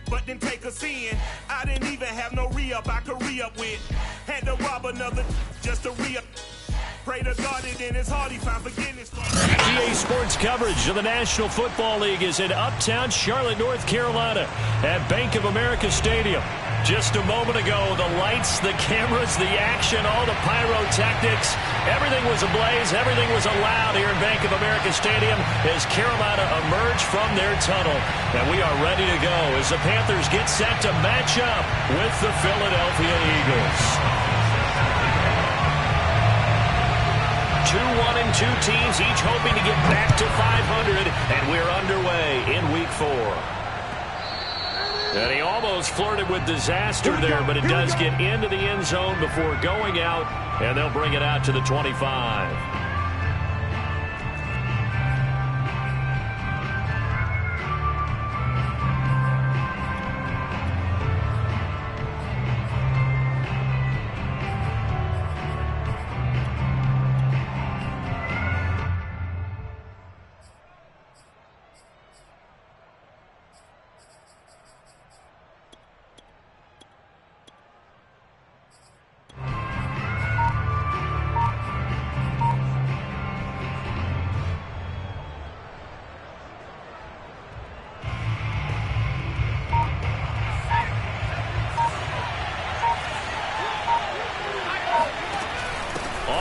but then take a sin. I didn't even have no re-up I could re-up with. Had to rob another just to re-up. Pray to God it in his heart he found forgiveness. GA Sports coverage of the National Football League is in Uptown Charlotte, North Carolina at Bank of America Stadium. Just a moment ago, the lights, the cameras, the action, all the pyrotechnics, everything was ablaze, everything was allowed here in Bank of America Stadium as Carolina emerged from their tunnel. And we are ready to go as the Panthers get set to match up with the Philadelphia Eagles. 2-1-2 teams, each hoping to get back to 500, and we're underway in Week 4. And he almost flirted with disaster there, but it does get into the end zone before going out, and they'll bring it out to the 25.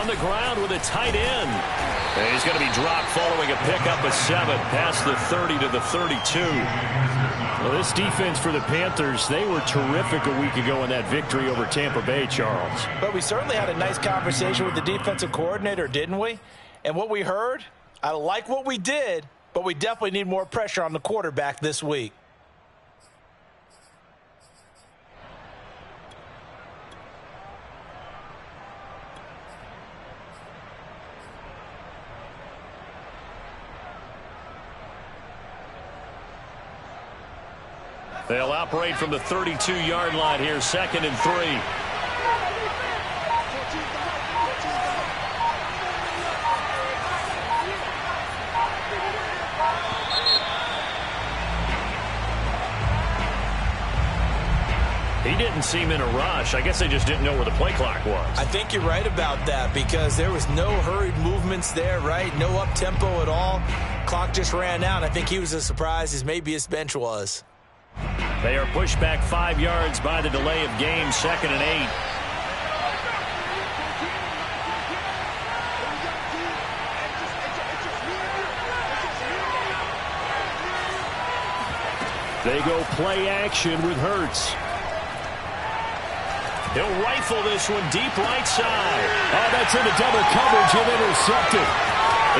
The ground with a tight end. And he's going to be dropped following a pickup of 7 past the 30 to the 32. Well, this defense for the Panthers, they were terrific a week ago in that victory over Tampa Bay, Charles. But we certainly had a nice conversation with the defensive coordinator, didn't we? And what we heard, I like what we did, but we definitely need more pressure on the quarterback this week. They'll operate from the 32-yard line here, 2nd and 3. He didn't seem in a rush. I guess they just didn't know where the play clock was. I think you're right about that because there was no hurried movements there, right? No up-tempo at all. Clock just ran out. I think he was as surprised as maybe his bench was. They are pushed back 5 yards by the delay of game, 2nd and 8. They go play action with Hurts. He'll rifle this one deep right side. Oh, that's into double coverage and intercepted.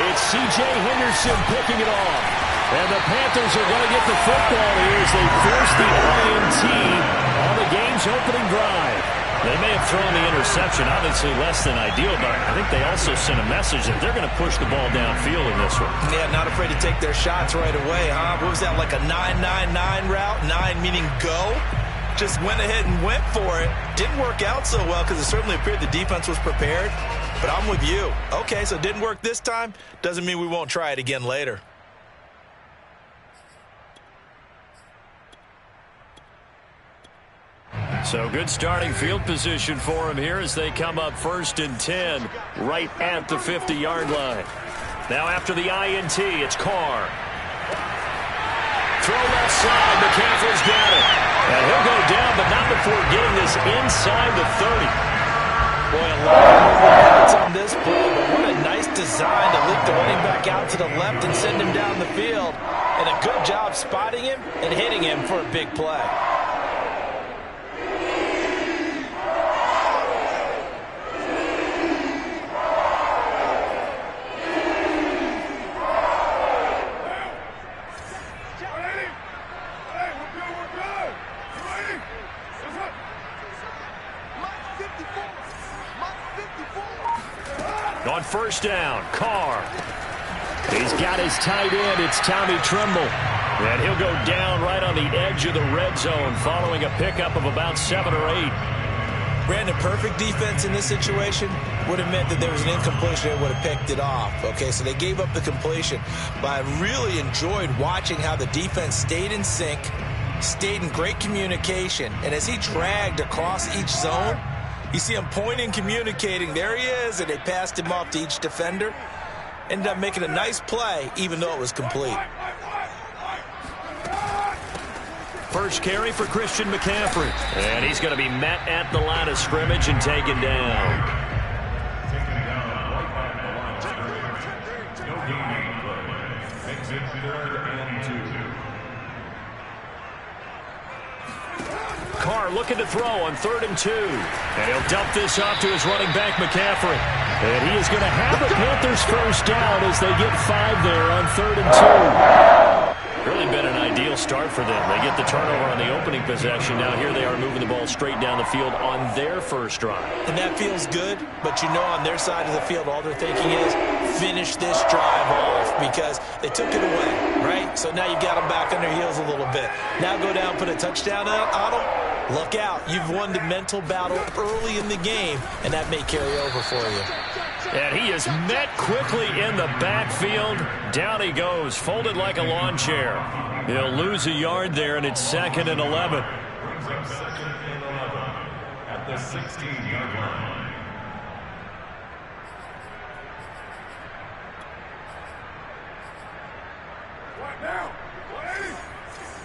It's C.J. Henderson picking it off. And the Panthers are going to get the football here as they force the INT on the game's opening drive. They may have thrown the interception, obviously less than ideal, but I think they also sent a message that they're going to push the ball downfield in this one. Yeah, not afraid to take their shots right away, huh? What was that, like a 9-9-9 route? 9 meaning go? Just went ahead and went for it. Didn't work out so well because it certainly appeared the defense was prepared. But I'm with you. Okay, so it didn't work this time. Doesn't mean we won't try it again later. So good starting field position for him here as they come up 1st and 10 right at the 50-yard line. Now after the INT, it's Carr. Throw left side, McCaffrey's got it. And he'll go down, but not before getting this inside the 30. Boy, a lot of moving parts on this play, but what a nice design to leak the running back out to the left and send him down the field. And a good job spotting him and hitting him for a big play. On 1st down, Carr. He's got his tight end. It's Tommy Tremble. And he'll go down right on the edge of the red zone following a pickup of about 7 or 8. Brandon, perfect defense in this situation would have meant that there was an incompletion. They would have picked it off. Okay, so they gave up the completion. But I really enjoyed watching how the defense stayed in sync, stayed in great communication. And as he dragged across each zone, you see him pointing, communicating. There he is, and they passed him off to each defender. Ended up making a nice play, even though it was complete. First carry for Christian McCaffrey. And he's going to be met at the line of scrimmage and taken down. Carr looking to throw on 3rd and 2. And he'll dump this off to his running back, McCaffrey. And he is going to have the Panthers first down as they get 5 there on 3rd and 2. Really been an ideal start for them. They get the turnover on the opening possession. Now here they are moving the ball straight down the field on their first drive. And that feels good, but you know on their side of the field all they're thinking is finish this drive off because they took it away, right? So now you've got them back on their heels a little bit. Now go down, put a touchdown on them. Look out. You've won the mental battle early in the game, and that may carry over for you. And he is met quickly in the backfield. Down he goes, folded like a lawn chair. He'll lose a yard there, and it's 2nd and 11. Brings up 2nd and 11 at the 16-yard line. Right now,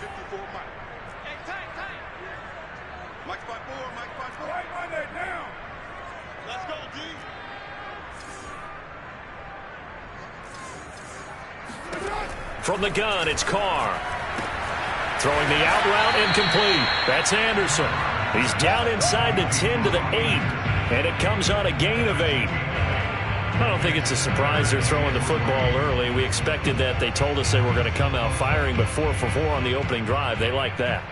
54 Mike. Hey, tight. Mike spot 4. Right Monday down. Let's go, G. From the gun, it's Carr. Throwing the out route incomplete. That's Anderson. He's down inside the 10 to the 8. And it comes on a gain of 8. I don't think it's a surprise they're throwing the football early. We expected that. They told us they were going to come out firing, but 4 for 4 on the opening drive. They like that.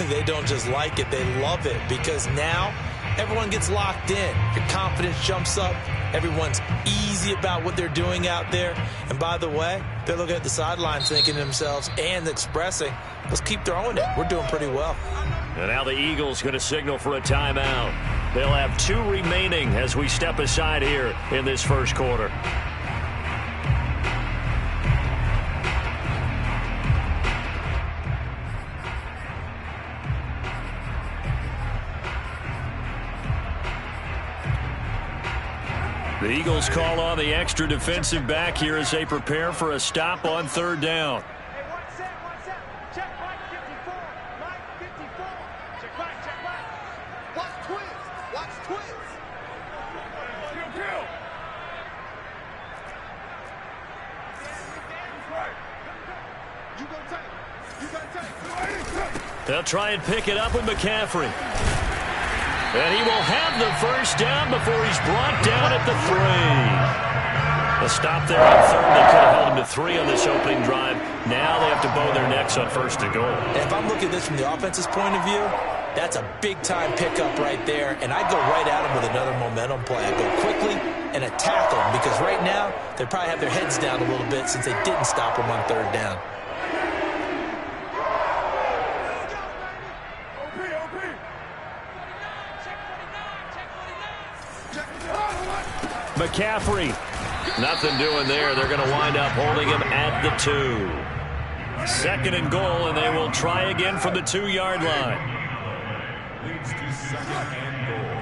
They don't just like it, they love it because now everyone gets locked in. Your confidence jumps up. Everyone's easy about what they're doing out there. And by the way, they're looking at the sideline thinking to themselves and expressing, let's keep throwing it. We're doing pretty well. And now the Eagles going to signal for a timeout. They'll have 2 remaining as we step aside here in this first quarter. The Eagles call on the extra defensive back here as they prepare for a stop on 3rd down. Hey, one set. Check right 54. Right 54. Check right. Watch twins. Kill. You gonna take. They'll try and pick it up with McCaffrey. And he will have the first down before he's brought down at the 3. A stop there on 3rd. They could have held him to 3 on this opening drive. Now they have to bow their necks on 1st and goal. And if I'm looking at this from the offense's point of view, that's a big-time pickup right there. And I go right at him with another momentum play. I go quickly and attack them because right now they probably have their heads down a little bit since they didn't stop him on 3rd down. McCaffrey, nothing doing there. They're going to wind up holding him at the 2. 2nd and goal, and they will try again from the 2-yard line. Leads to 2nd and goal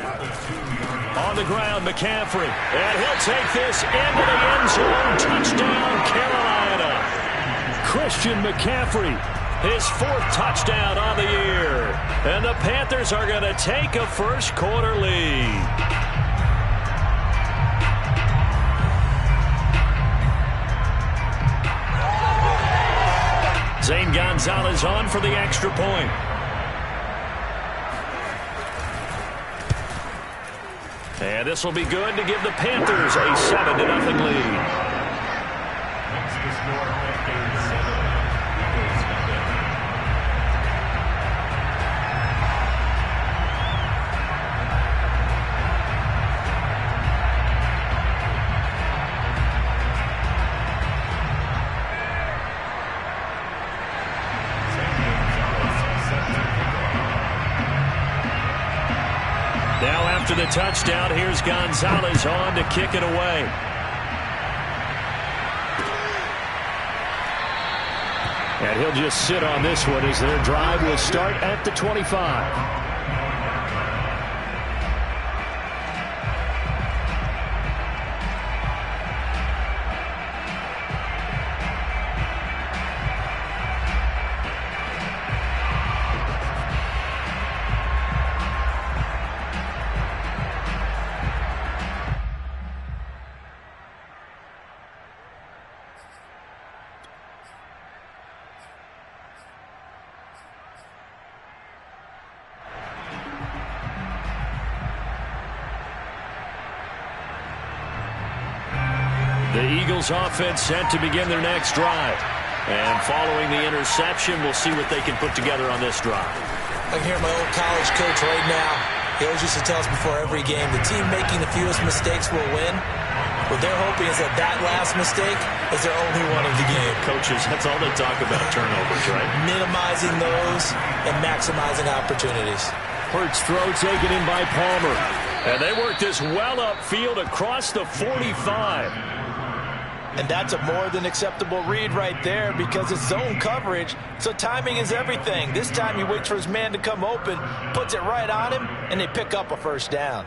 at the 2-yard line. On the ground, McCaffrey, and he'll take this into the end zone. Touchdown, Carolina. Christian McCaffrey, his 4th touchdown on the year. And the Panthers are going to take a first quarter lead. Zane Gonzalez on for the extra point. And this will be good to give the Panthers a 7-0 lead. Makes the score Panthers 7. Eagles nothing. Now after the touchdown, here's Gonzalez on to kick it away. And he'll just sit on this one as their drive will start at the 25. The Eagles offense set to begin their next drive. And following the interception, we'll see what they can put together on this drive. I can hear my old college coach right now. He always used to tell us before every game, the team making the fewest mistakes will win. What they're hoping is that that last mistake is their only one of the game. Coaches, that's all they talk about, turnovers, right? Minimizing those and maximizing opportunities. Hurts throw taken in by Palmer. And they work this well upfield across the 45. And that's a more than acceptable read right there because it's zone coverage, so timing is everything. This time he waits for his man to come open, puts it right on him, and they pick up a first down.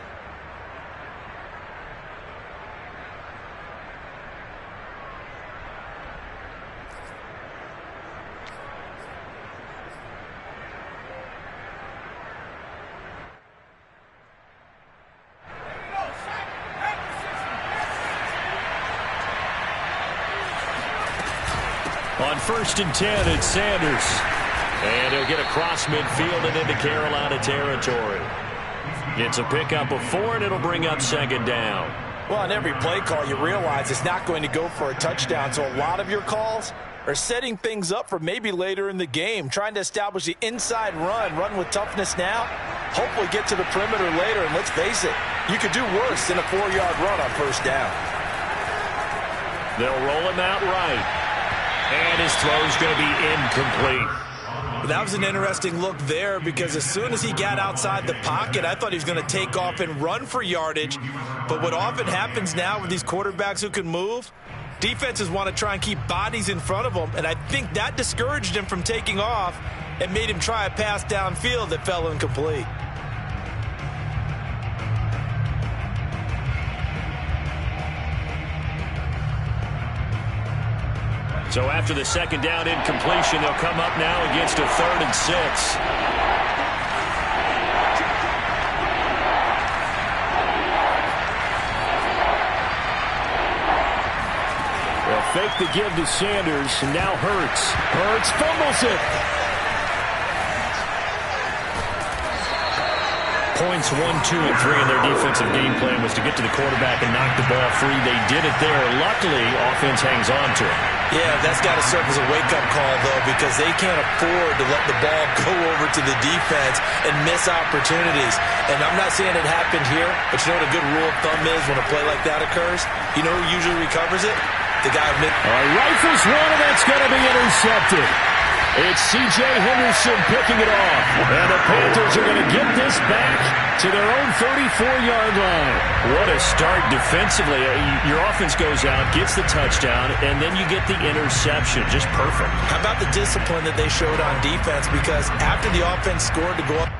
On 1st and 10, it's Sanders. And he'll get across midfield and into Carolina territory. It's a pickup of 4, and it'll bring up 2nd down. Well, on every play call, you realize it's not going to go for a touchdown, so a lot of your calls are setting things up for maybe later in the game, trying to establish the inside run with toughness now, hopefully get to the perimeter later, and let's face it, you could do worse than a 4-yard run on 1st down. They'll roll him out right. And his throw's going to be incomplete. That was an interesting look there because as soon as he got outside the pocket, I thought he was going to take off and run for yardage. But what often happens now with these quarterbacks who can move, defenses want to try and keep bodies in front of them. And I think that discouraged him from taking off and made him try a pass downfield that fell incomplete. So after the 2nd down incompletion, they'll come up now against a 3rd and 6. They'll fake the give to Sanders, and now Hurts. Hurts fumbles it. Points 1, 2, and 3 in their defensive game plan was to get to the quarterback and knock the ball free. They did it there. Luckily, offense hangs on to it. Yeah, that's got to serve as a wake-up call, though, because they can't afford to let the ball go over to the defense and miss opportunities. And I'm not saying it happened here, but you know what a good rule of thumb is when a play like that occurs? You know who usually recovers it? The guy who rifles one, and that's going to be intercepted. It's C.J. Henderson picking it off. And the Panthers are going to get this back to their own 34-yard line. What a start defensively. Your offense goes out, gets the touchdown, and then you get the interception. Just perfect. How about the discipline that they showed on defense? Because after the offense scored to go up,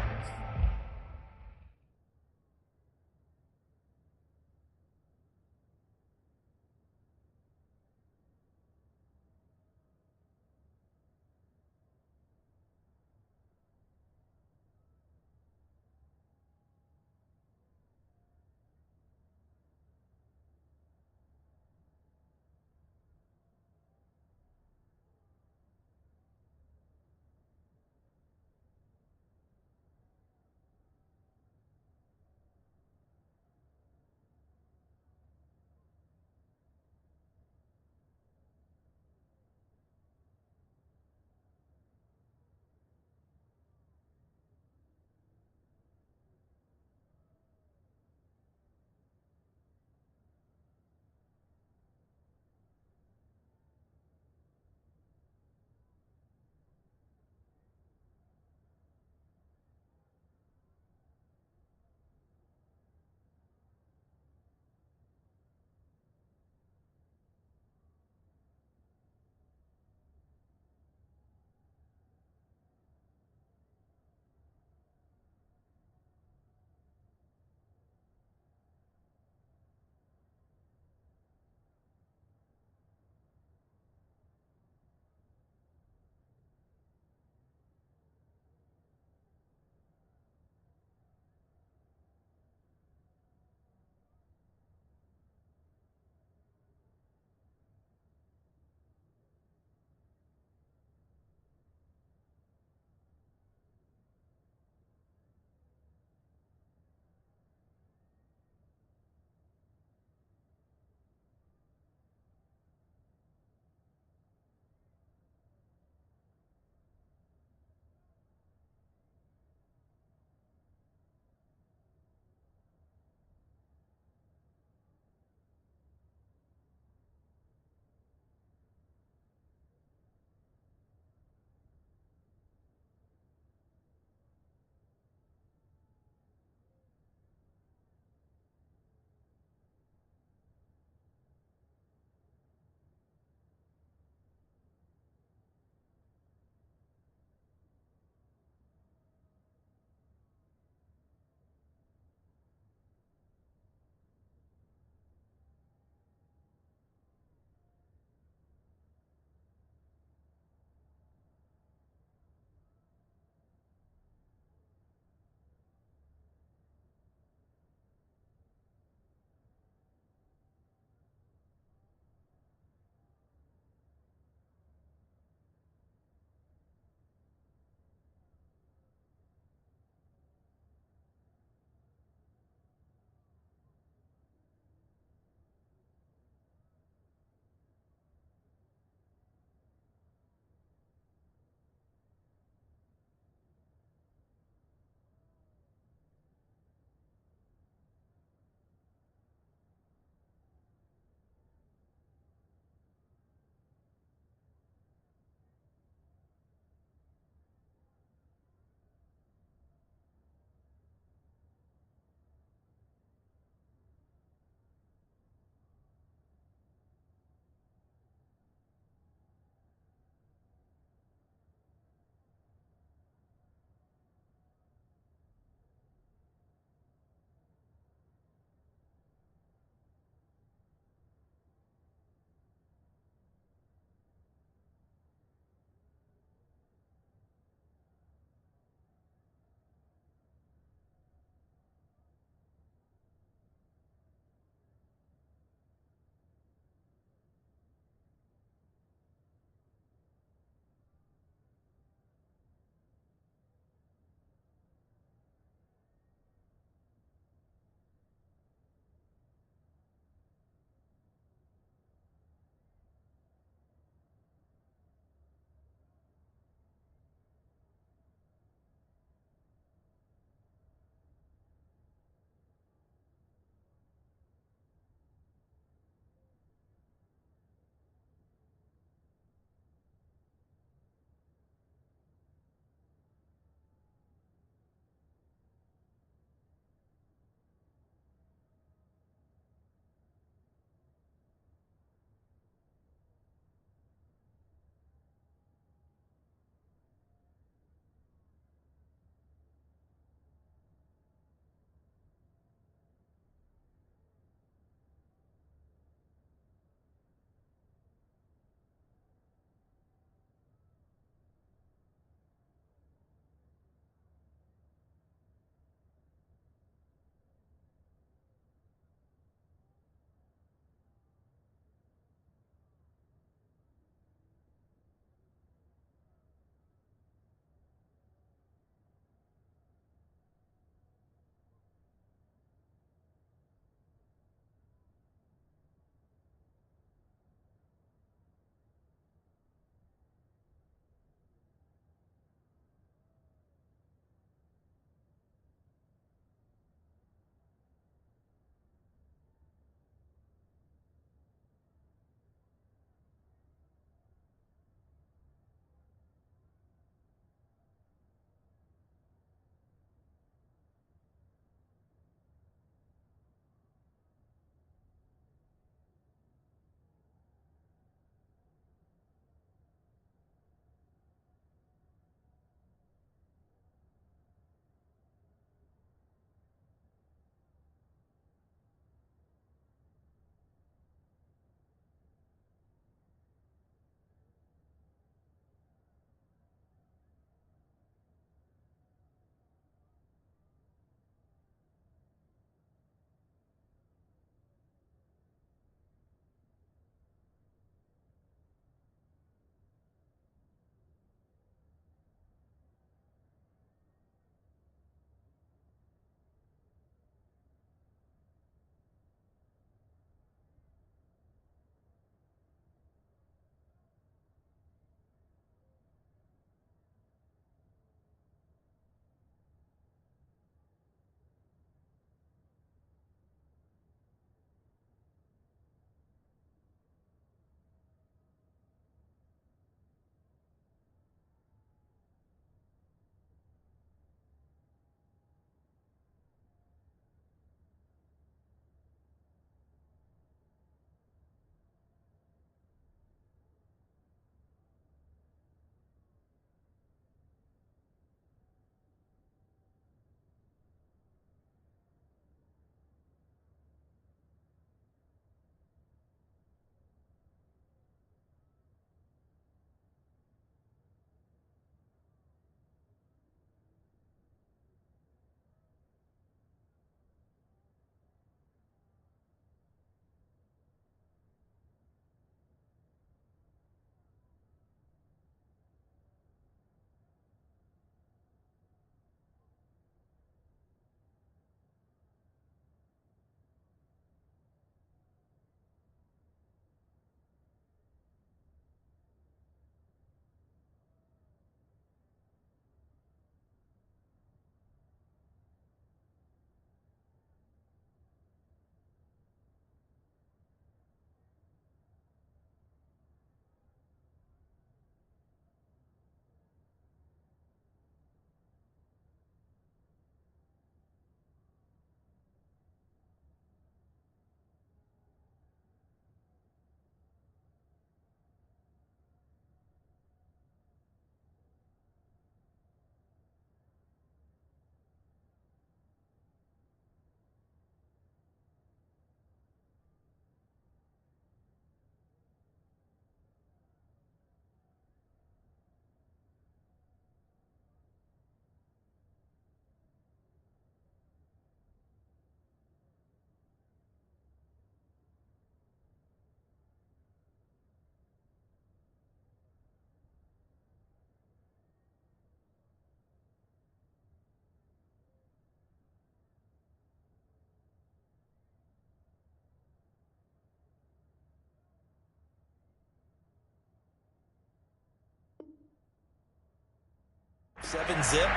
7-zip.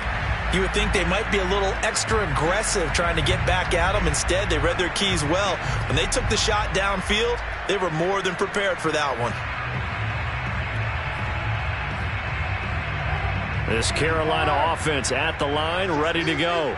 You would think they might be a little extra aggressive trying to get back at them. Instead, they read their keys well. When they took the shot downfield, they were more than prepared for that one. This Carolina offense at the line, ready to go.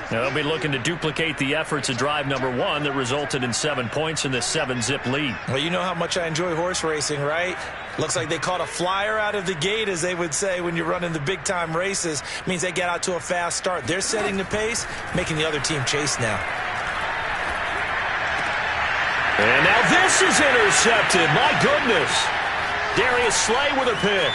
Now, they'll be looking to duplicate the efforts of drive number 1 that resulted in 7 points in this 7-zip lead. Well, you know how much I enjoy horse racing, right? Looks like they caught a flyer out of the gate, as they would say when you're running the big-time races. It means they get out to a fast start. They're setting the pace, making the other team chase now. And now this is intercepted. My goodness. Darius Slay with a pick.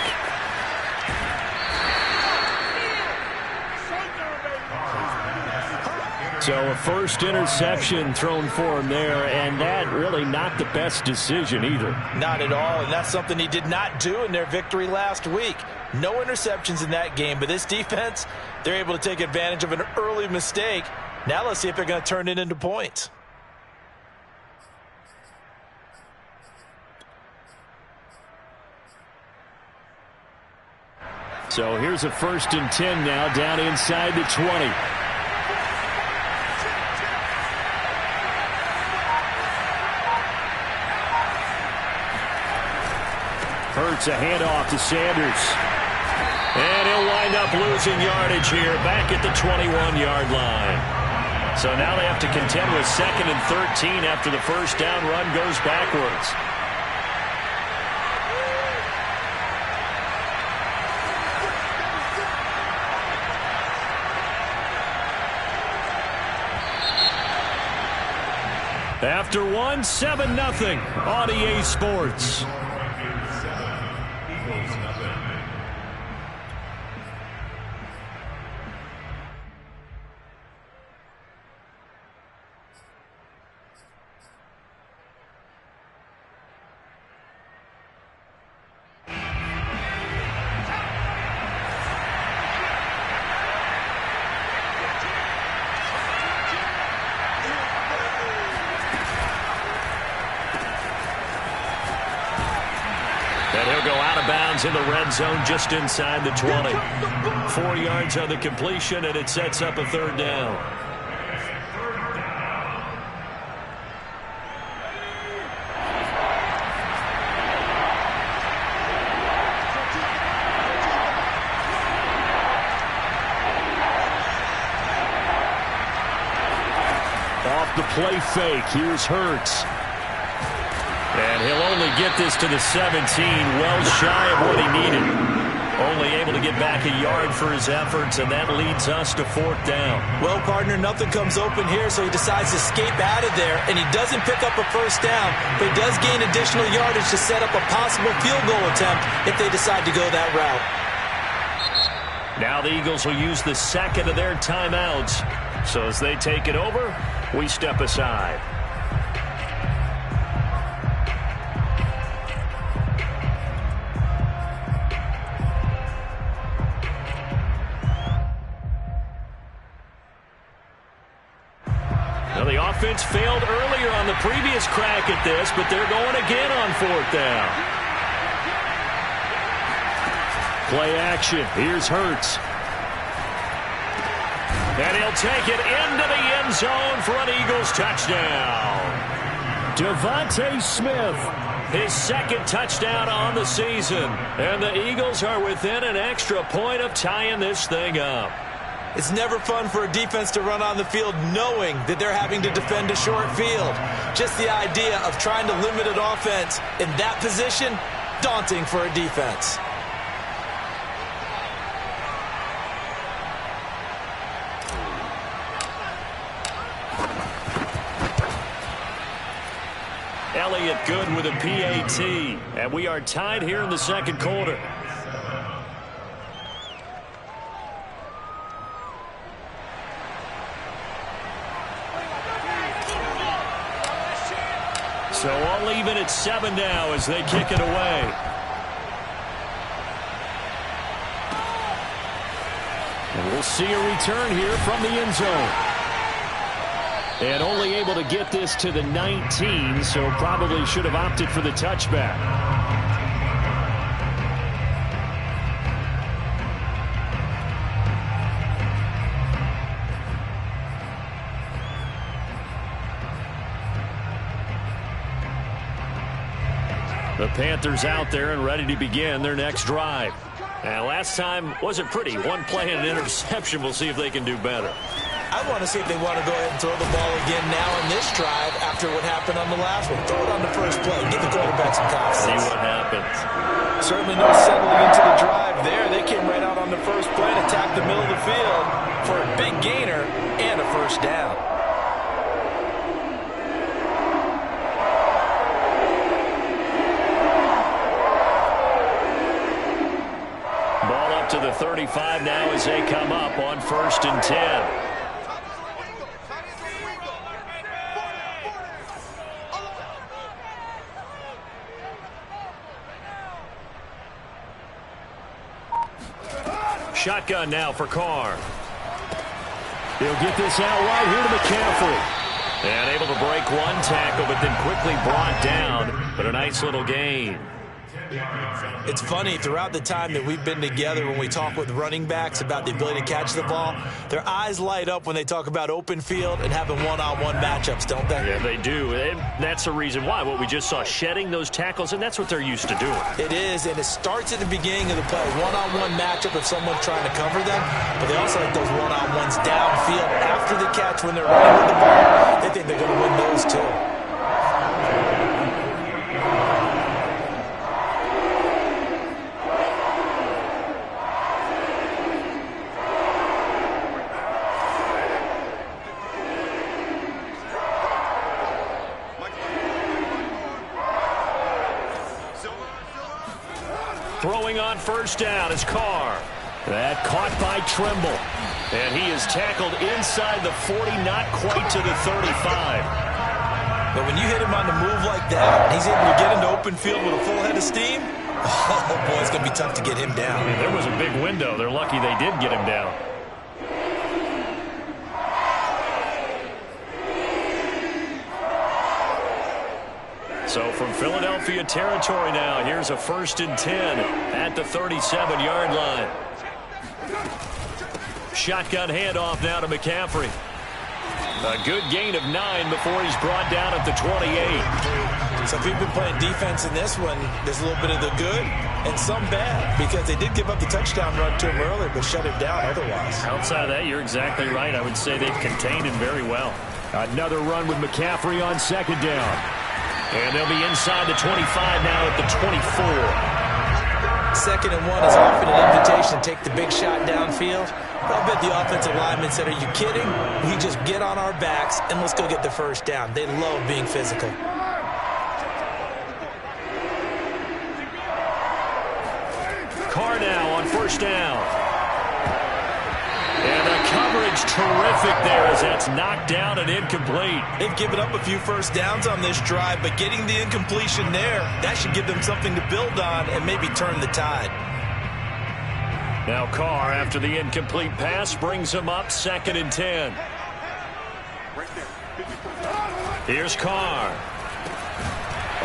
So a first interception thrown for him there, and that really not the best decision either. Not at all, and that's something he did not do in their victory last week. No interceptions in that game, but this defense, they're able to take advantage of an early mistake. Now let's see if they're going to turn it into points. So here's a 1st and 10 now, down inside the 20. Hurts a handoff to Sanders. And he'll wind up losing yardage here back at the 21-yard line. So now they have to contend with 2nd and 13 after the first down run goes backwards. After 1, 7-0 on EA Sports. And he'll go out of bounds in the red zone just inside the 20. 4 yards on the completion, and it sets up a 3rd down. Off the play fake, here's Hurts. And he'll only get this to the 17, well shy of what he needed. Only able to get back a yard for his efforts, and that leads us to 4th down. Well, partner, nothing comes open here, so he decides to escape out of there, and he doesn't pick up a 1st down, but he does gain additional yardage to set up a possible field goal attempt if they decide to go that route. Now the Eagles will use the 2nd of their timeouts. So as they take it over, we step aside. Now the offense failed earlier on the previous crack at this, but they're going again on 4th down. Play action. Here's Hurts. And he'll take it into the end zone for an Eagles touchdown. Devontae Smith, his 2nd touchdown on the season. And the Eagles are within an extra point of tying this thing up. It's never fun for a defense to run on the field knowing that they're having to defend a short field. Just the idea of trying to limit an offense in that position, daunting for a defense. Elliott good with a PAT, and we are tied here in the 2nd quarter. So all even at 7 now as they kick it away. And we'll see a return here from the end zone. And only able to get this to the 19, so probably should have opted for the touchback. Panthers out there and ready to begin their next drive. And last time wasn't pretty. One play and an interception. We'll see if they can do better. I want to see if they want to go ahead and throw the ball again now in this drive after what happened on the last one. Throw it on the first play. Give the quarterback some confidence. See what happens. Certainly no settling into the drive there. They came right out on the first play and attacked the middle of the field for a big gainer and a first down. Ball up to the 35 now as they come up on 1st and 10. Shotgun now for Carr. He'll get this out right here to McCaffrey. And able to break one tackle, but then quickly brought down. But a nice little gain. It's funny, throughout the time that we've been together, when we talk with running backs about the ability to catch the ball, their eyes light up when they talk about open field and having one-on-one matchups, don't they? Yeah, they do. And that's the reason why. What we just saw, shedding those tackles, and that's what they're used to doing. It is, and it starts at the beginning of the play. One-on-one matchup if someone's trying to cover them, but they also like those one-on-ones downfield after the catch when they're running with the ball. They think they're going to win those too. Throwing on 1st down is Carr. That caught by Trimble. And he is tackled inside the 40, not quite to the 35. But when you hit him on the move like that, he's able to get into open field with a full head of steam. Oh, boy, it's going to be tough to get him down. I mean, there was a big window. They're lucky they did get him down. So from Philadelphia territory now, here's a 1st and 10 at the 37-yard line. Shotgun handoff now to McCaffrey. A good gain of 9 before he's brought down at the 28. So if you've been playing defense in this one, there's a little bit of the good and some bad, because they did give up the touchdown run to him earlier but shut him down otherwise. Outside of that, you're exactly right. I would say they've contained him very well. Another run with McCaffrey on 2nd down. And they'll be inside the 25 now at the 24. 2nd and 1 is often an invitation to take the big shot downfield. But I bet the offensive lineman said, are you kidding? We just get on our backs and let's go get the first down. They love being physical. Carr now on 1st down. And the coverage terrific there as that's knocked down and incomplete. They've given up a few first downs on this drive, but getting the incompletion there, that should give them something to build on and maybe turn the tide. Now Carr, after the incomplete pass, brings him up 2nd and 10. Here's Carr.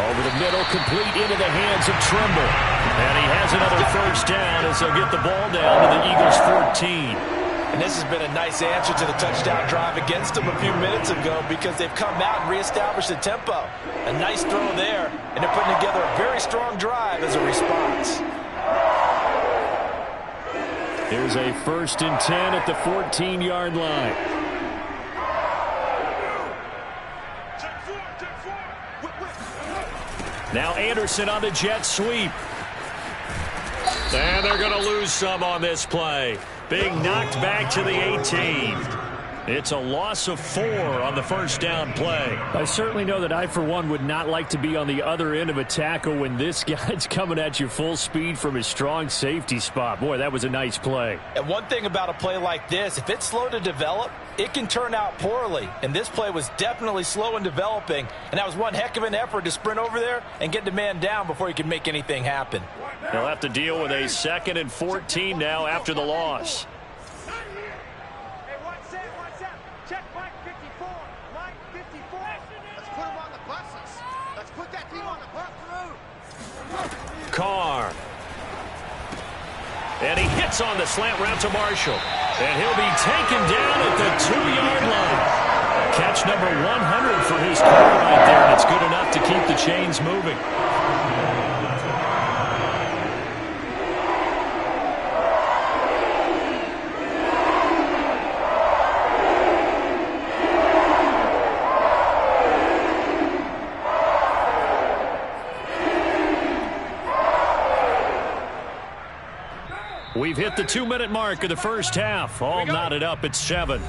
Over the middle, complete into the hands of Trimble. And he has another first down as they'll get the ball down to the Eagles 14. And this has been a nice answer to the touchdown drive against them a few minutes ago, because they've come out and reestablished the tempo. A nice throw there, and they're putting together a very strong drive as a response. Here's a 1st and 10 at the 14-yard line. Now Anderson on the jet sweep. And they're going to lose some on this play. Being knocked back to the 18. It's a loss of 4 on the first down play. I certainly know that I, for one, would not like to be on the other end of a tackle when this guy's coming at you full speed from his strong safety spot. Boy, that was a nice play. And one thing about a play like this, if it's slow to develop, it can turn out poorly. And this play was definitely slow in developing. And that was one heck of an effort to sprint over there and get the man down before he could make anything happen. They'll have to deal with a 2nd and 14 now after the loss. Hey, one set. Check Mike 54. Mike 54. Let's put him on the buses. Let's put that team on the bus. Carr. And he hits on the slant route to Marshall. And he'll be taken down at the 2-yard line. Catch number 100 for his career right there, and it's good enough to keep the chains moving. We've hit the 2-minute mark of the first half. All knotted up at 7.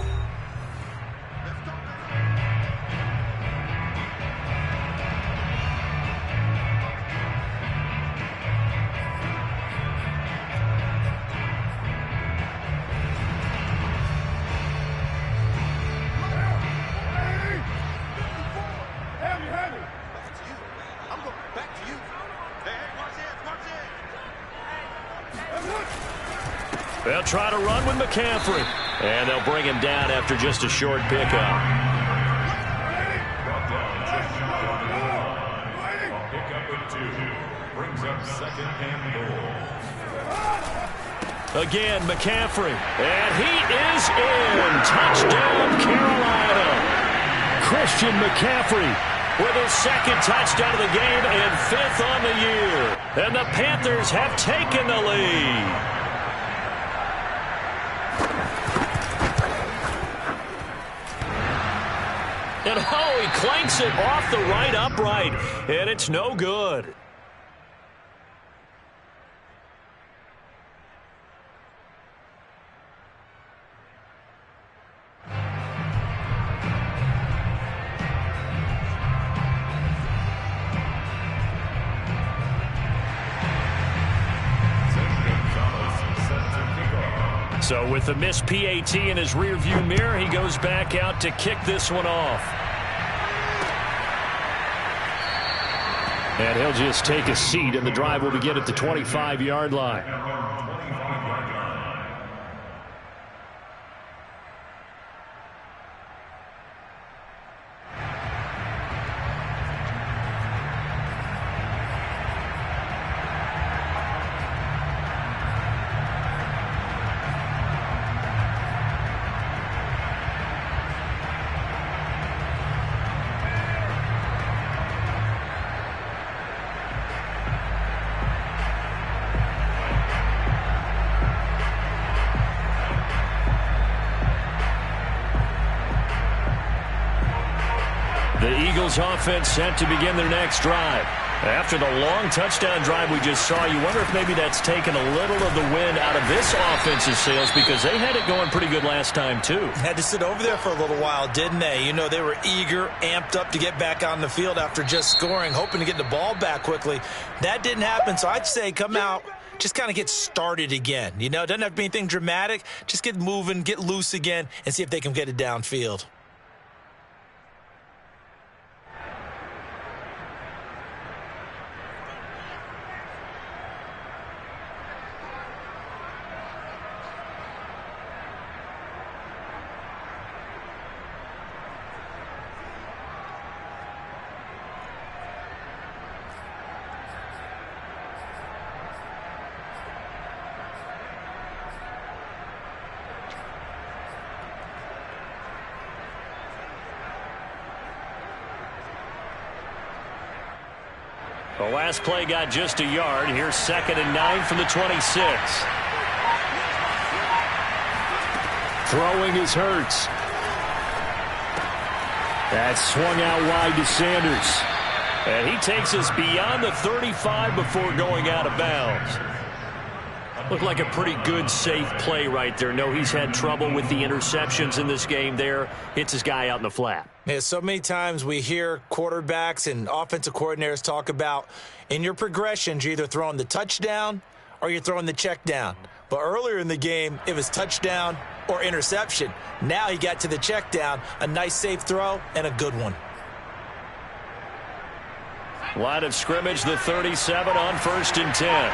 They'll try to run with McCaffrey. And they'll bring him down after just a short pickup. Again, McCaffrey. And he is in. Touchdown, Carolina. Christian McCaffrey with his second touchdown of the game and 5th on the year. And the Panthers have taken the lead. And oh, he clanks it off the right upright, and it's no good. So with the missed PAT in his rearview mirror, he goes back out to kick this one off. And he'll just take a seat, and the drive will begin at the 25-yard line. The Eagles offense set to begin their next drive. After the long touchdown drive we just saw, you wonder if maybe that's taken a little of the wind out of this offense's sails, because they had it going pretty good last time too. Had to sit over there for a little while, didn't they? You know, they were eager, amped up to get back on the field after just scoring, hoping to get the ball back quickly. That didn't happen, so I'd say come out, just kind of get started again. You know, it doesn't have to be anything dramatic. Just get moving, get loose again, and see if they can get it downfield. The last play got just a yard. Here's 2nd and 9 from the 26. Throwing is Hurts. That's swung out wide to Sanders. And he takes us beyond the 35 before going out of bounds. Looked like a pretty good, safe play right there. No, he's had trouble with the interceptions in this game there. Hits his guy out in the flat. Yeah, so many times we hear quarterbacks and offensive coordinators talk about in your progressions, you're either throwing the touchdown or you're throwing the check down. But earlier in the game, it was touchdown or interception. Now he got to the check down, a nice safe throw, and a good one. Line of scrimmage, the 37 on 1st and 10.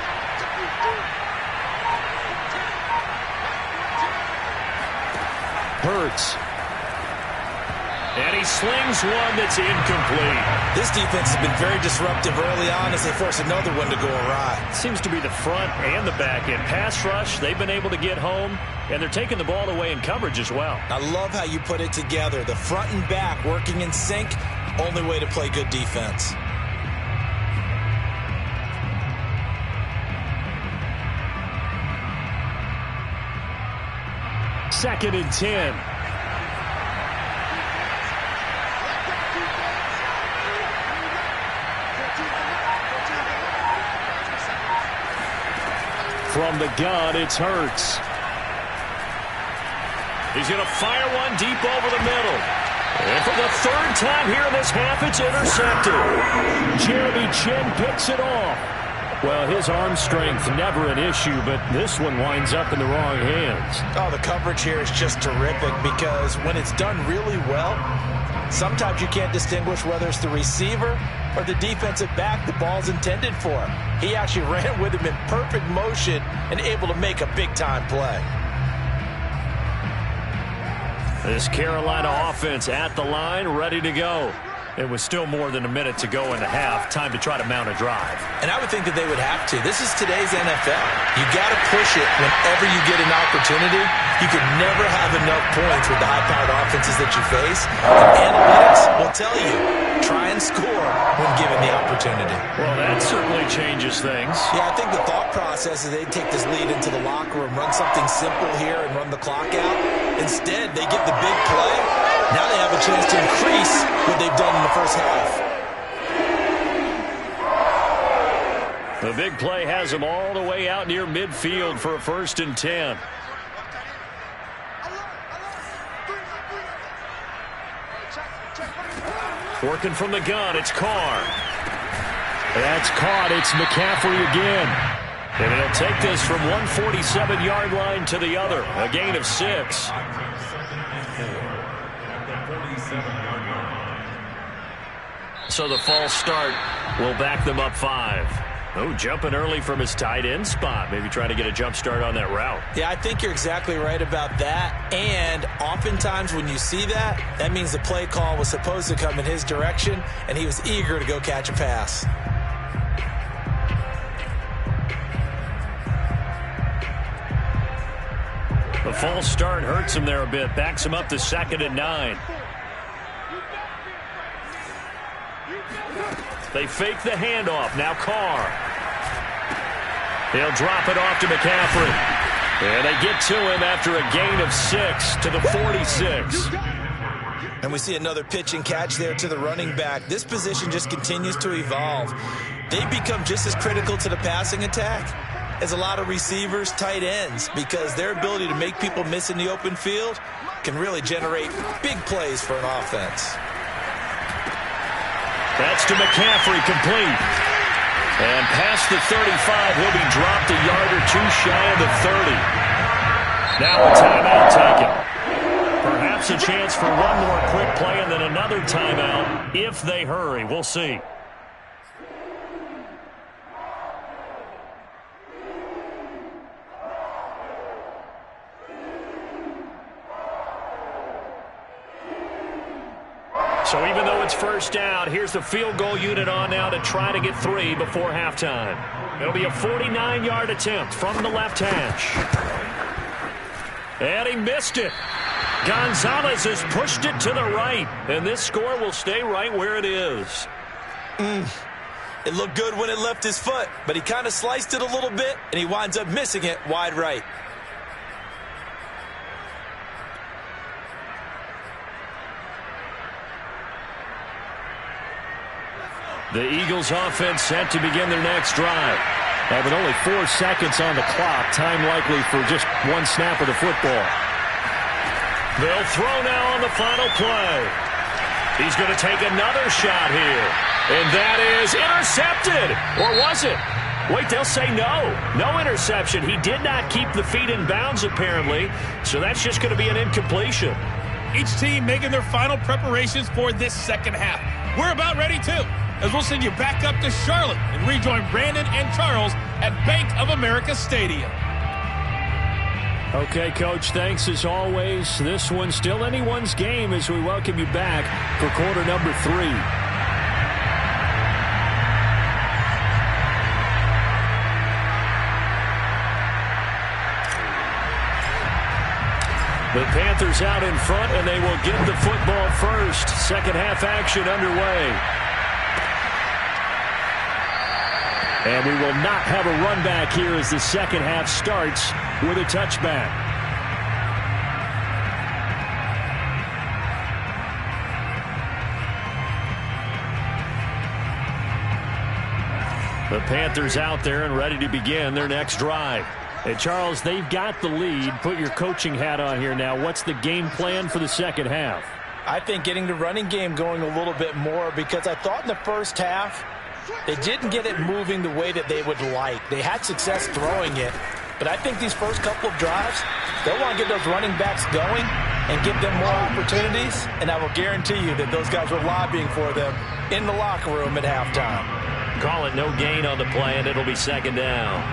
Hurts. And he slings one that's incomplete. This defense has been very disruptive early on as they force another one to go awry. Seems to be the front and the back end. Pass rush, they've been able to get home, and they're taking the ball away in coverage as well. I love how you put it together. The front and back working in sync, only way to play good defense. Second and 10. From the gun, it's Hurts. He's going to fire one deep over the middle. And for the third time here in this half, it's intercepted. Jeremy Chinn picks it off. Well, his arm strength, never an issue, but this one winds up in the wrong hands. Oh, the coverage here is just terrific because when it's done really well, sometimes you can't distinguish whether it's the receiver or the defensive back the ball's intended for. He actually ran with him in perfect motion and able to make a big-time play. This Carolina offense at the line, ready to go. It was still more than a minute to go in the half. Time to try to mount a drive. And I would think that they would have to. This is today's NFL. You got to push it whenever you get an opportunity. You can never have enough points with the high-powered offenses that you face. And analytics will tell you, try and score when given the opportunity. Well, that certainly changes things. Yeah, I think the thought process is they take this lead into the locker room, run something simple here, and run the clock out. Instead, they get the big play. Now they have a chance to increase what they've done in the first half. The big play has them all the way out near midfield for a 1st and 10. Working from the gun, it's Carr. That's caught. It's McCaffrey again. And he'll take this from 147-yard line to the other. A gain of 6. So the false start will back them up 5. Oh, jumping early from his tight end spot. Maybe trying to get a jump start on that route. Yeah, I think you're exactly right about that. And oftentimes when you see that, that means the play call was supposed to come in his direction, and he was eager to go catch a pass. The false start hurts him there a bit. Backs him up to 2nd and 9. They fake the handoff. Now Carr. They'll drop it off to McCaffrey. And they get to him after a gain of 6 to the 46. And we see another pitch and catch there to the running back. This position just continues to evolve. They become just as critical to the passing attack as a lot of receivers, tight ends, because their ability to make people miss in the open field can really generate big plays for an offense. That's to McCaffrey, complete. And past the 35, he'll be dropped a yard or 2 shy of the 30. Now a timeout taken. Perhaps a chance for one more quick play and then another timeout if they hurry. We'll see. So even though it's 1st down, here's the field goal unit on now to try to get 3 before halftime. It'll be a 49-yard attempt from the left hash. And he missed it. Gonzalez has pushed it to the right, and this score will stay right where it is. It looked good when it left his foot, but he kind of sliced it a little bit, and he winds up missing it wide right. The Eagles offense set to begin their next drive. Having only 4 seconds on the clock, time likely for just 1 snap of the football. They'll throw now on the final play. He's going to take another shot here. And that is intercepted. Or was it? Wait, they'll say no. No interception. He did not keep the feet in bounds, apparently. So that's just going to be an incompletion. Each team making their final preparations for this second half. We're about ready, too, as we'll send you back up to Charlotte and rejoin Brandon and Charles at Bank of America Stadium. Okay, Coach, thanks as always. This one's still anyone's game as we welcome you back for quarter number 3. The Panthers out in front, and they will get the football first. Second half action underway. And we will not have a run back here as the second half starts with a touchback. The Panthers out there and ready to begin their next drive. Hey, Charles, they've got the lead. Put your coaching hat on here now. What's the game plan for the second half? I think getting the running game going a little bit more, because I thought in the first half they didn't get it moving the way that they would like. They had success throwing it, but I think these first couple of drives, they'll want to get those running backs going and give them more opportunities, and I will guarantee you that those guys were lobbying for them in the locker room at halftime. Call it no gain on the play, and it'll be second down.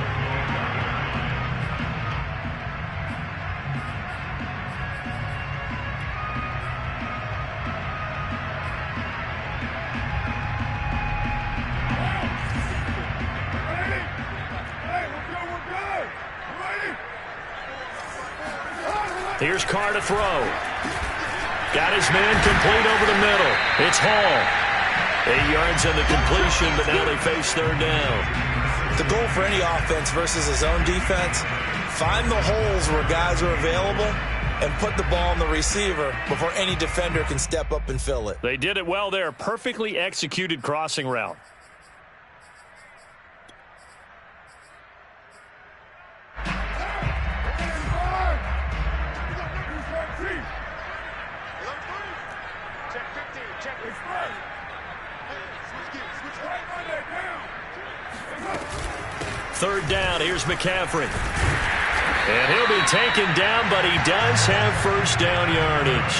Here's Carr to throw. Got his man complete over the middle. It's Hall. 8 yards on the completion, but now they face third down. The goal for any offense versus his own defense, find the holes where guys are available and put the ball on the receiver before any defender can step up and fill it. They did it well there. Perfectly executed crossing route. Third down, here's McCaffrey. And he'll be taken down, but he does have first down yardage.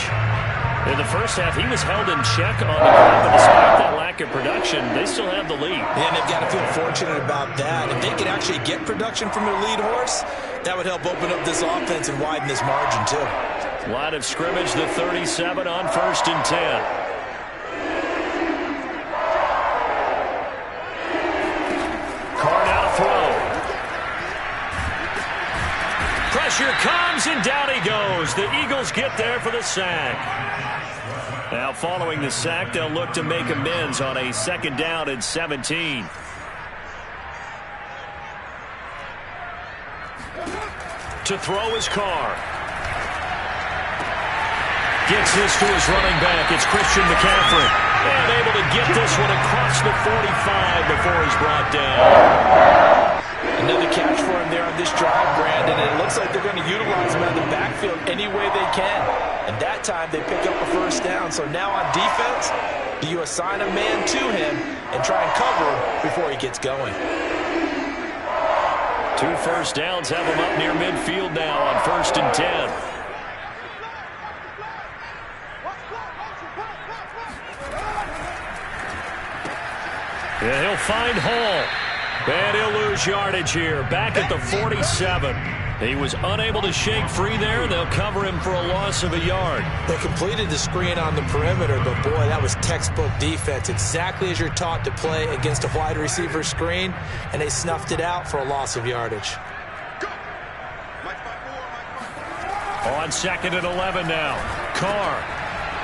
In the first half, he was held in check on the ground, but despite that lack of production, they still have the lead. And they've got to feel fortunate about that. If they could actually get production from their lead horse, that would help open up this offense and widen this margin, too. Line of scrimmage, the 37 on 1st and 10. Pressure comes, and down he goes. The Eagles get there for the sack. Now, following the sack, they'll look to make amends on a second down and 17. To throw is Carr. Gets this to his running back. It's Christian McCaffrey. And able to get this one across the 45 before he's brought down. Another catch for him there on this drive, Brandon, and it looks like they're going to utilize him out of the backfield any way they can. And that time they pick up a first down. So now on defense, do you assign a man to him and try and cover him before he gets going? 2 first downs have him up near midfield now on 1st and 10. And he'll find Hall. And he'll lose yardage here. Back at the 47. He was unable to shake free there. They'll cover him for a loss of a yard. They completed the screen on the perimeter, but boy, that was textbook defense. Exactly as you're taught to play against a wide receiver screen, and they snuffed it out for a loss of yardage. On 2nd and 11 now. Carr.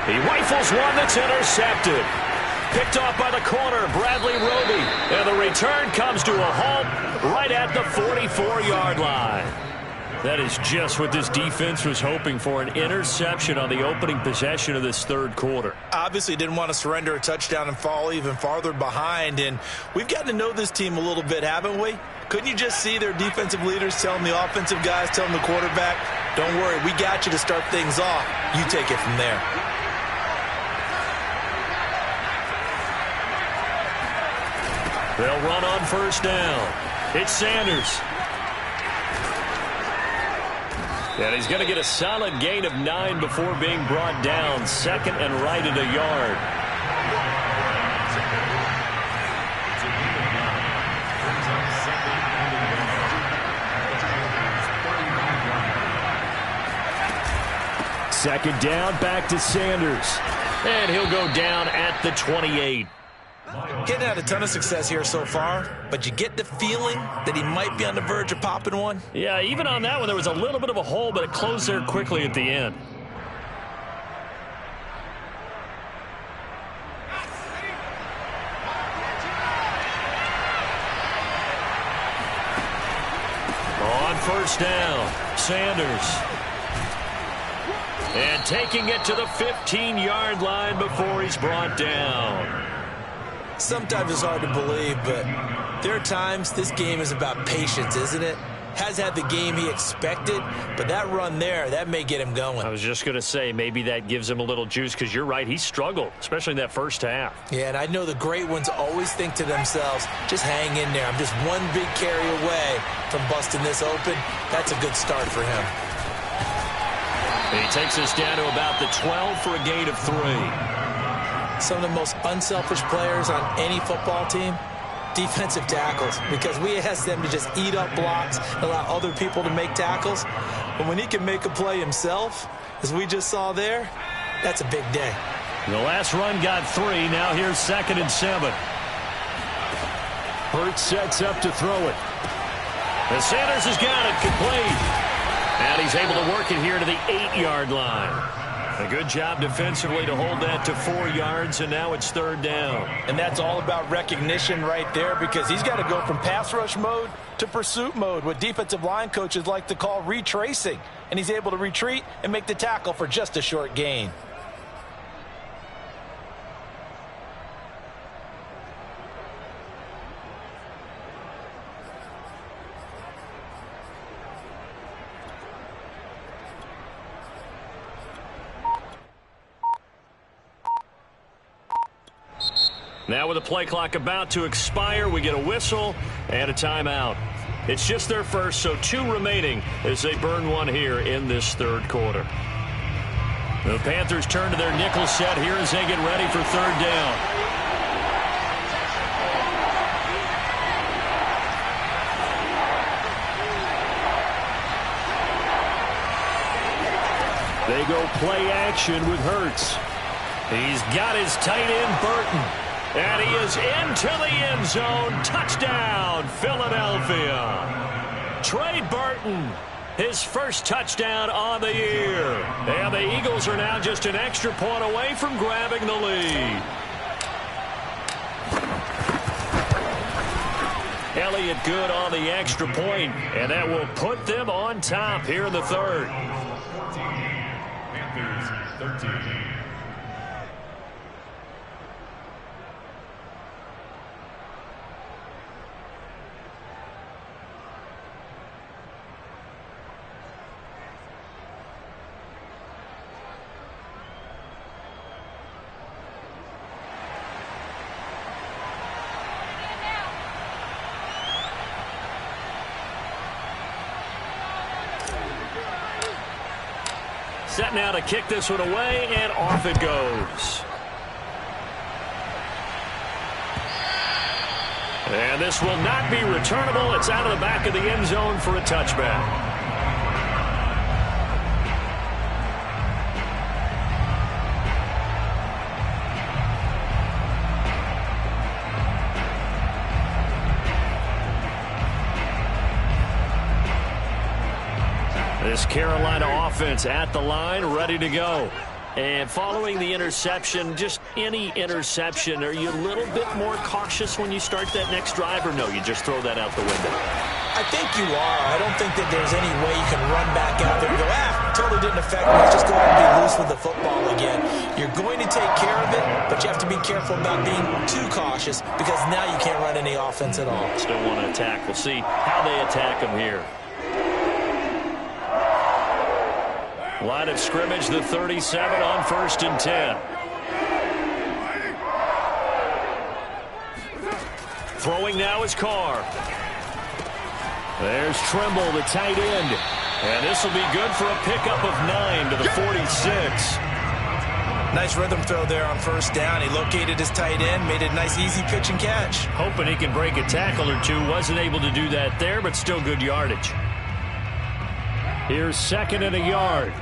He rifles one that's intercepted. Picked off by the corner, Bradley Roby. And the return comes to a halt right at the 44-yard line. That is just what this defense was hoping for, an interception on the opening possession of this third quarter. Obviously didn't want to surrender a touchdown and fall even farther behind. And we've gotten to know this team a little bit, haven't we? Couldn't you just see their defensive leaders telling the offensive guys, telling the quarterback, don't worry, we got you to start things off. You take it from there. They'll run on first down. It's Sanders. And he's going to get a solid gain of 9 before being brought down. 2nd and right at a yard. Second down, back to Sanders. And he'll go down at the 28. Getting had a ton of success here so far, but you get the feeling that he might be on the verge of popping one. Yeah, even on that one, there was a little bit of a hole, but it closed there quickly at the end. On first down, Sanders. And taking it to the 15-yard line before he's brought down. Sometimes it's hard to believe, but there are times this game is about patience, isn't it? has had the game he expected, but that run there, that may get him going. I was just going to say, maybe that gives him a little juice, because you're right, he struggled, especially in that first half. Yeah, and I know the great ones always think to themselves, just hang in there. I'm just one big carry away from busting this open. That's a good start for him. He takes us down to about the 12 for a gain of 3. Some of the most unselfish players on any football team, defensive tackles, because we ask them to just eat up blocks, allow other people to make tackles. But when he can make a play himself, as we just saw there, that's a big day. The last run got 3. Now here's 2nd and 7. Hurts sets up to throw it. And Sanders has got it complete. And he's able to work it here to the 8-yard line. A good job defensively to hold that to 4 yards, and now it's 3rd down. And that's all about recognition right there, because he's got to go from pass rush mode to pursuit mode, what defensive line coaches like to call retracing. And he's able to retreat and make the tackle for just a short gain. Now with the play clock about to expire, we get a whistle and a timeout. It's just their first, so 2 remaining as they burn 1 here in this 3rd quarter. The Panthers turn to their nickel set here as they get ready for 3rd down. They go play action with Hurts. He's got his tight end, Burton. And he is into the end zone. Touchdown, Philadelphia. Trey Burton, his first touchdown on the year. And the Eagles are now just an extra point away from grabbing the lead. Elliott good on the extra point, and that will put them on top here in the 3rd. Panthers 13. Set now to kick this one away, and off it goes. And this will not be returnable. It's out of the back of the end zone for a touchback. This Carolina offense at the line, ready to go. And following the interception, just any interception, are you a little bit more cautious when you start that next drive, or no, you just throw that out the window? I think you are. I don't think that there's any way you can run back out there and go, totally didn't affect me. Let's just go ahead and be loose with the football again. You're going to take care of it, but you have to be careful about being too cautious, because now you can't run any offense at all. Still want to attack. We'll see how they attack them here. Line of scrimmage, the 37 on 1st and 10. Throwing now is Carr. There's Trimble, the tight end. And this will be good for a pickup of 9 to the 46. Nice rhythm throw there on 1st down. He located his tight end, made a nice easy pitch and catch. Hoping he can break a tackle or two. Wasn't able to do that there, but still good yardage. Here's 2nd and a yard.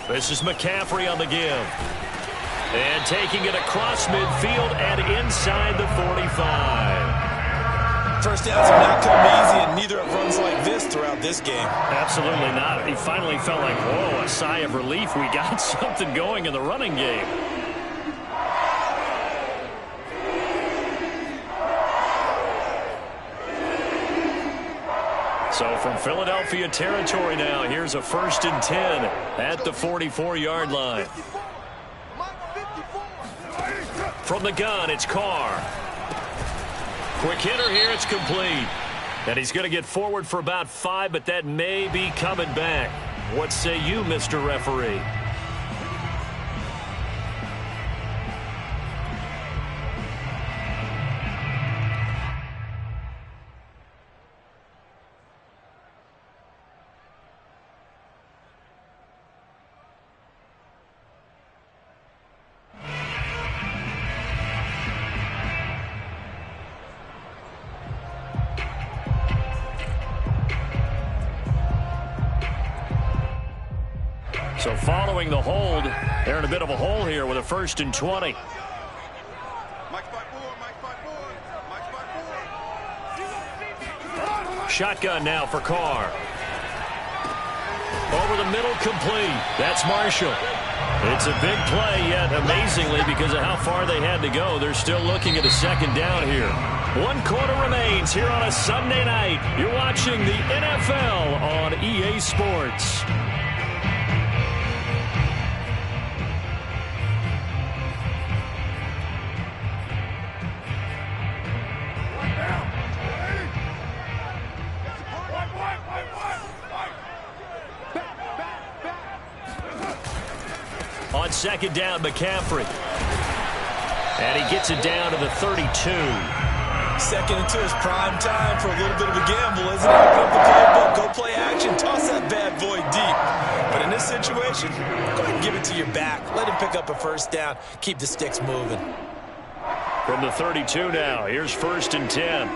This is McCaffrey on the give. And taking it across midfield and inside the 45. First downs have not come easy, and neither have runs like this throughout this game. Absolutely not. He finally felt like, whoa, a sigh of relief. We got something going in the running game. So from Philadelphia territory now, here's a 1st and 10 at the 44-yard line. From the gun, it's Carr. Quick hitter here, it's complete. And he's going to get forward for about 5, but that may be coming back. What say you, Mr. Referee? So following the hold, they're in a bit of a hole here with a 1st and 20. Shotgun now for Carr. Over the middle, complete. That's Marshall. It's a big play, yet amazingly, because of how far they had to go, they're still looking at a 2nd down here. 1 quarter remains here on a Sunday night. You're watching the NFL on EA Sports. On 2nd down, McCaffrey. And he gets it down to the 32. 2nd and 2 is prime time for a little bit of a gamble, isn't it? Open up the playbook, go play action, toss that bad boy deep. But in this situation, go ahead and give it to your back. Let him pick up a 1st down. Keep the sticks moving. From the 32 now, here's 1st and 10.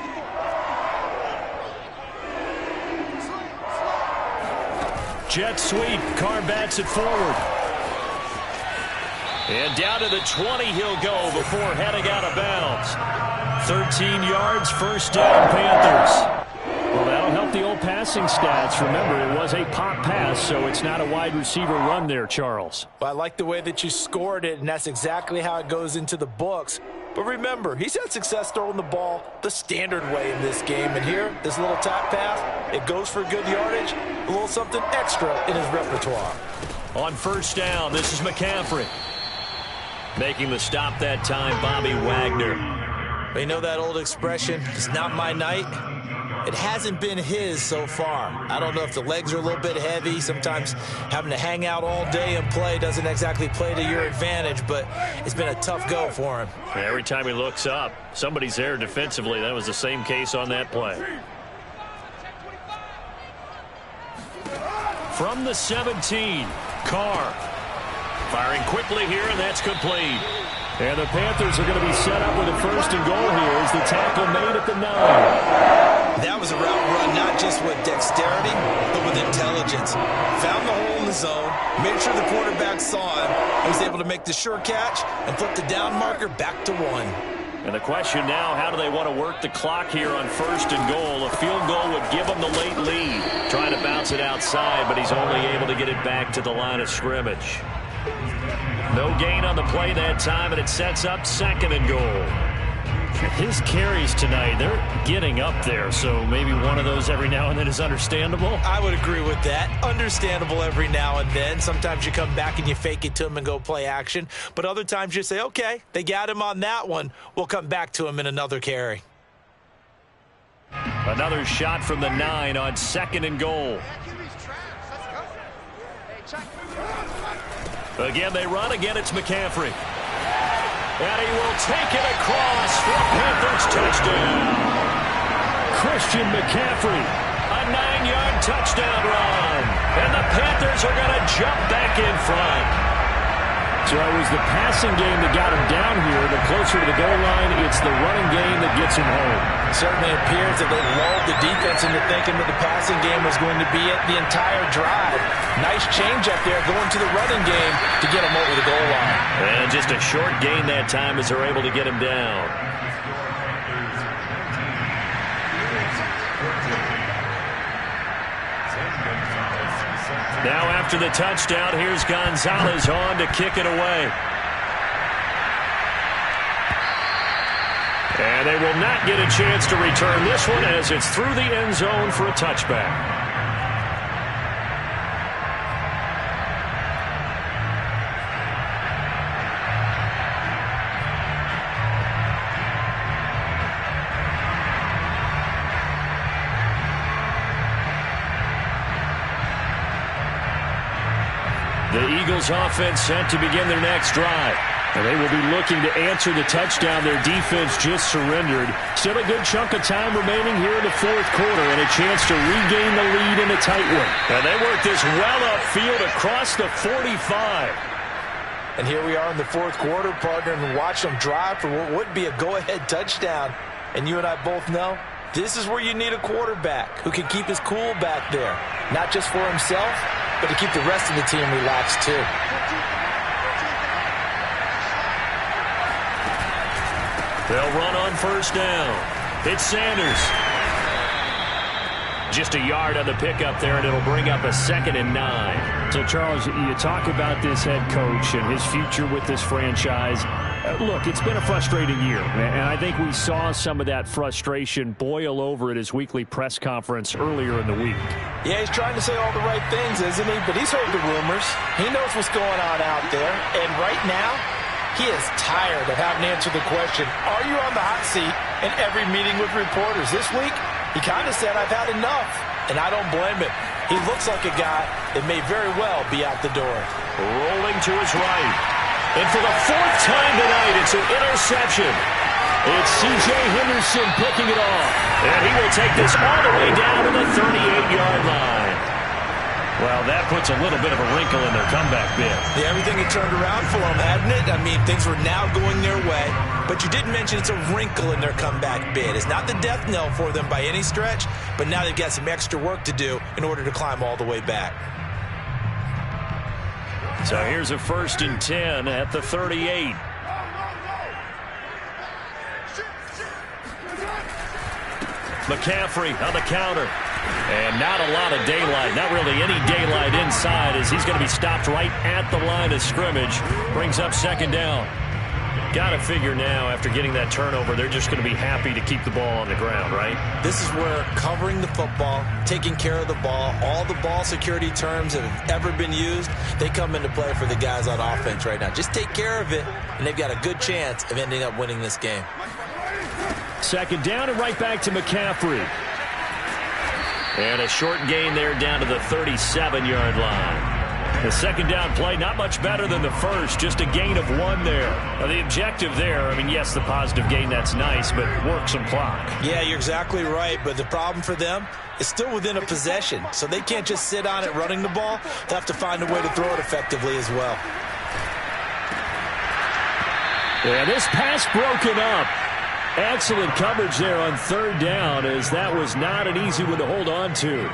Jet sweep, Carr bats it forward. And down to the 20 he'll go before heading out of bounds. 13 yards, 1st down, Panthers. Well, that'll help the old passing stats. Remember, it was a pop pass, so it's not a wide receiver run there, Charles. Well, I like the way that you scored it, and that's exactly how it goes into the books. But remember, he's had success throwing the ball the standard way in this game. And here, this little tap pass, it goes for good yardage, a little something extra in his repertoire. On 1st down, this is McCaffrey. Making the stop that time, Bobby Wagner. You know that old expression, it's not my night? It hasn't been his so far. I don't know if the legs are a little bit heavy. Sometimes having to hang out all day and play doesn't exactly play to your advantage, but it's been a tough go for him. Every time he looks up, somebody's there defensively. That was the same case on that play. From the 17, Carr. Firing quickly here, and that's complete. And the Panthers are going to be set up with a 1st and goal here as the tackle made at the 9. That was a route run not just with dexterity, but with intelligence. Found the hole in the zone, made sure the quarterback saw him, and was able to make the sure catch and flip the down marker back to 1. And the question now, how do they want to work the clock here on 1st and goal? A field goal would give them the late lead. Trying to bounce it outside, but he's only able to get it back to the line of scrimmage. No gain on the play that time, and it sets up 2nd and goal. His carries tonight, they're getting up there, so maybe one of those every now and then is understandable. I would agree with that. Understandable every now and then. Sometimes you come back and you fake it to him and go play action, but other times you say, okay, they got him on that one. We'll come back to him in another carry. Another shot from the 9 on 2nd and goal. Again, they run. Again, it's McCaffrey. And he will take it across for a Panthers touchdown. Christian McCaffrey, a 9-yard touchdown run. And the Panthers are going to jump back in front. So it was the passing game that got him down here. The closer to the goal line, it's the running game that gets him home. It certainly appears that they lulled the defense into thinking that the passing game was going to be it the entire drive. Nice change up there going to the running game to get him over the goal line. And just a short gain that time as they're able to get him down. Now after the touchdown, here's Gonzalez on to kick it away. And they will not get a chance to return this one as it's through the end zone for a touchback. The Eagles offense set to begin their next drive. And they will be looking to answer the touchdown their defense just surrendered. Still a good chunk of time remaining here in the fourth quarter and a chance to regain the lead in a tight one. And they work this well upfield across the 45. And here we are in the fourth quarter, partner, and watch them drive for what would be a go-ahead touchdown. And you and I both know this is where you need a quarterback who can keep his cool back there. Not just for himself, but to keep the rest of the team relaxed too. They'll run on first down. It's Sanders. Just a yard on the pickup there, and it'll bring up a 2nd and 9. So, Charles, you talk about this head coach and his future with this franchise. Look, it's been a frustrating year, and I think we saw some of that frustration boil over at his weekly press conference earlier in the week. Yeah, he's trying to say all the right things, isn't he? But he's heard the rumors. He knows what's going on out there. And right now, he is tired of having to answer the question, are you on the hot seat in every meeting with reporters? This week, he kind of said, I've had enough. And I don't blame him. He looks like a guy that may very well be out the door. Rolling to his right. And for the 4th time tonight, it's an interception. It's C.J. Henderson picking it off. And he will take this all the way down to the 38-yard line. Well, that puts a little bit of a wrinkle in their comeback bid. Yeah, everything had turned around for them, hadn't it? I mean, things were now going their way. But you did mention it's a wrinkle in their comeback bid. It's not the death knell for them by any stretch, but now they've got some extra work to do in order to climb all the way back. So here's a 1st and 10 at the 38. McCaffrey on the counter. And not a lot of daylight, not really any daylight inside as he's going to be stopped right at the line of scrimmage. Brings up 2nd down. Got to figure now, after getting that turnover, they're just going to be happy to keep the ball on the ground, right? This is where covering the football, taking care of the ball, all the ball security terms that have ever been used, they come into play for the guys on offense right now. Just take care of it, and they've got a good chance of ending up winning this game. 2nd down and right back to McCaffrey. And a short gain there down to the 37-yard line. The 2nd down play, not much better than the first, just a gain of 1 there. Now, the objective there, I mean, yes, the positive gain, that's nice, but work some clock. Yeah, you're exactly right, but the problem for them is still within a possession, so they can't just sit on it running the ball. They'll have to find a way to throw it effectively as well. Yeah, this pass broken up. Excellent coverage there on 3rd down, as that was not an easy one to hold on to.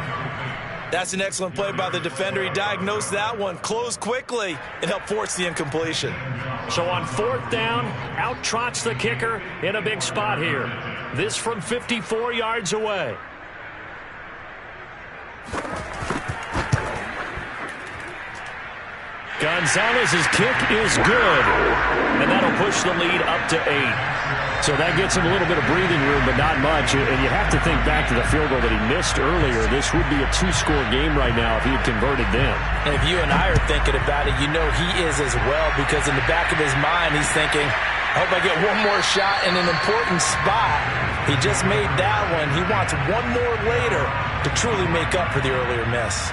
That's an excellent play by the defender. He diagnosed that one, closed quickly, and helped force the incompletion. So on 4th down, out trots the kicker in a big spot here. This from 54 yards away. Gonzalez's kick is good, and that'll push the lead up to 8. So that gets him a little bit of breathing room, but not much. And you have to think back to the field goal that he missed earlier. This would be a 2-score game right now if he had converted then. And if you and I are thinking about it, you know he is as well, because in the back of his mind, he's thinking, I hope I get one more shot in an important spot. He just made that one. He wants one more later to truly make up for the earlier miss.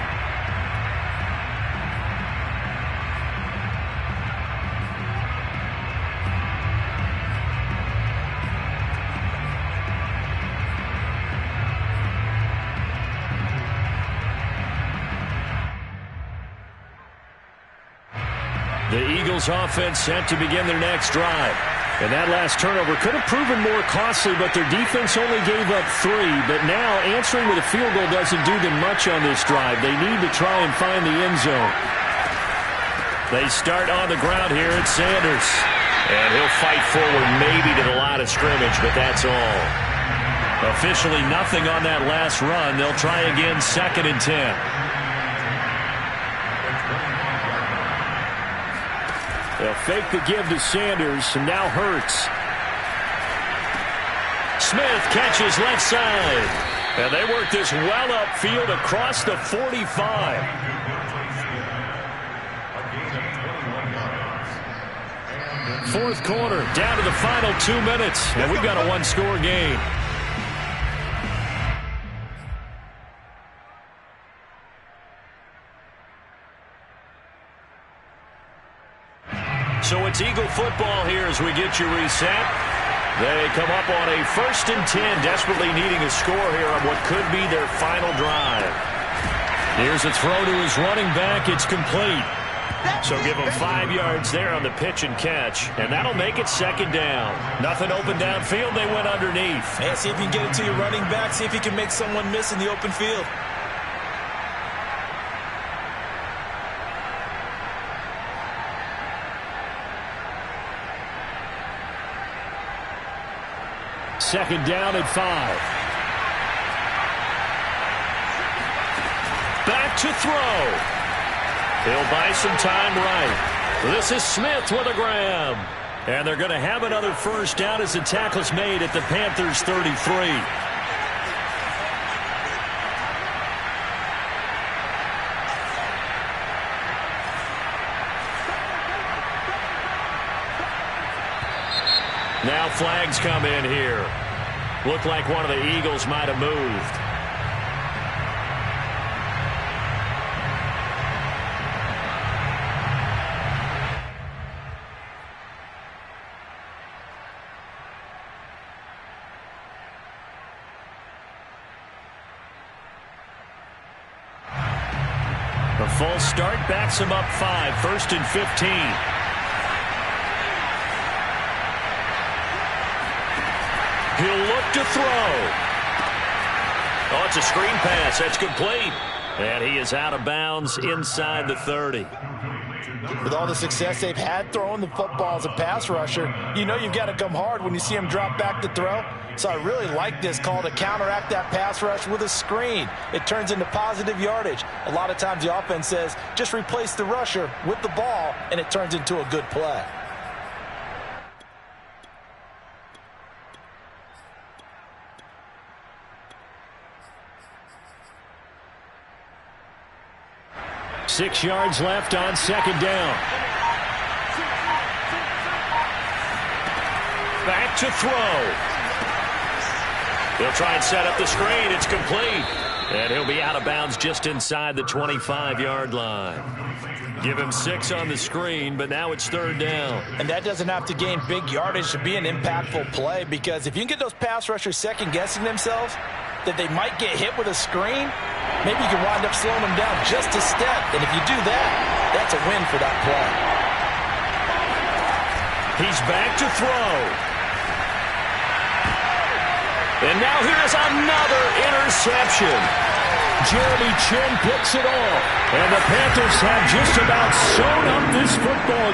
The Eagles offense set to begin their next drive. And that last turnover could have proven more costly, but their defense only gave up 3. But now answering with a field goal doesn't do them much on this drive. They need to try and find the end zone. They start on the ground here at Sanders. And he'll fight forward maybe to the line of scrimmage, but that's all. Officially nothing on that last run. They'll try again 2nd and 10. They'll fake the give to Sanders, and now Hurts. Smith catches left side. And they work this well upfield across the 45. Fourth quarter, down to the final 2 minutes, and we've got a one-score game. So it's Eagle football here as we get you reset. They come up on a 1st and 10, desperately needing a score here on what could be their final drive. Here's a throw to his running back. It's complete. So give him 5 yards there on the pitch and catch, and that'll make it 2nd down. Nothing open downfield. They went underneath. Yeah, see if you can get it to your running back. See if you can make someone miss in the open field. Second down at 5. Back to throw. He'll buy some time right. This is Smith with a grab. And they're going to have another 1st down as the tackle's made at the Panthers' 33. Now flags come in here. Looked like one of the Eagles might have moved. A full start backs him up 5, 1st and 15. He'll look to throw. Oh, it's a screen pass. That's complete. And he is out of bounds inside the 30. With all the success they've had throwing the football as a pass rusher, you know you've got to come hard when you see him drop back to throw. So I really like this call to counteract that pass rush with a screen. It turns into positive yardage. A lot of times the offense says, just replace the rusher with the ball, and it turns into a good play. Six yards left on 2nd down. Back to throw. He'll try and set up the screen. It's complete. And he'll be out of bounds just inside the 25-yard line. Give him 6 on the screen, but now it's 3rd down. And that doesn't have to gain big yardage to be an impactful play, because if you can get those pass rushers second-guessing themselves that they might get hit with a screen, maybe you can wind up slowing them down just a step. And if you do that, that's a win for that play. He's back to throw. And now here's another interception. Jeremy Chinn picks it off. And the Panthers have just about sewn up this football